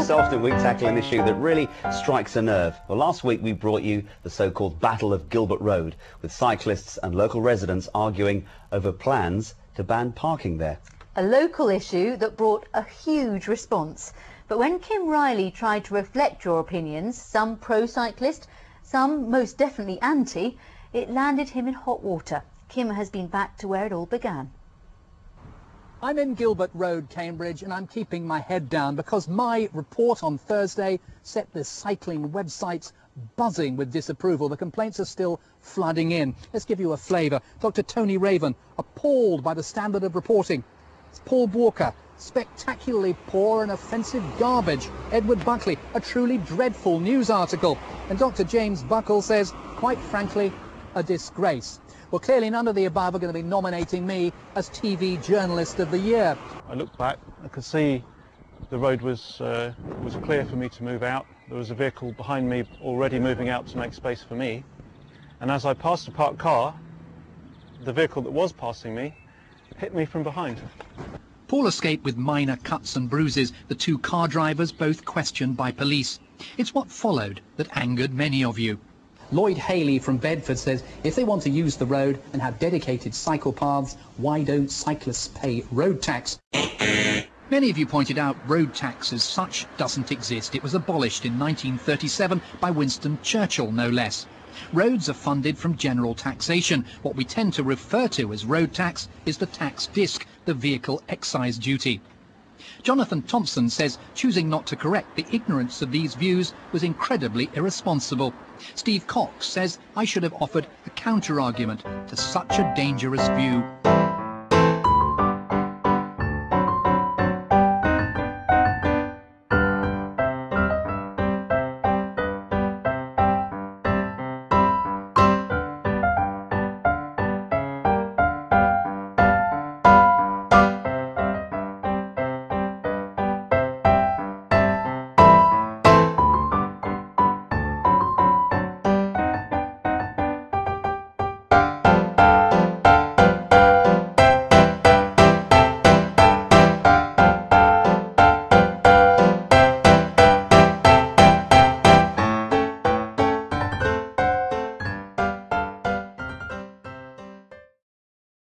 So often we tackle an issue that really strikes a nerve. Well, last week we brought you the so-called Battle of Gilbert Road, with cyclists and local residents arguing over plans to ban parking there. A local issue that brought a huge response. But when Kim Riley tried to reflect your opinions, some pro-cyclist, some most definitely anti, it landed him in hot water. Kim has been back to where it all began. I'm in Gilbert Road, Cambridge, and I'm keeping my head down because my report on Thursday set the cycling websites buzzing with disapproval. The complaints are still flooding in. Let's give you a flavour. Dr. Tony Raven, appalled by the standard of reporting. It's Paul Walker, spectacularly poor and offensive garbage. Edward Buckley, a truly dreadful news article. And Dr. James Buckle says, quite frankly, a disgrace. Well, clearly none of the above are going to be nominating me as TV Journalist of the Year. I looked back, I could see the road was clear for me to move out. There was a vehicle behind me already moving out to make space for me. And as I passed a parked car, the vehicle that was passing me hit me from behind. Paul escaped with minor cuts and bruises, the two car drivers both questioned by police. It's what followed that angered many of you. Lloyd Haley from Bedford says if they want to use the road and have dedicated cycle paths, why don't cyclists pay road tax? Many of you pointed out road tax as such doesn't exist. It was abolished in 1937 by Winston Churchill, no less. Roads are funded from general taxation. What we tend to refer to as road tax is the tax disc, the vehicle excise duty. Jonathan Thompson says choosing not to correct the ignorance of these views was incredibly irresponsible. Steve Cox says I should have offered a counter-argument to such a dangerous view.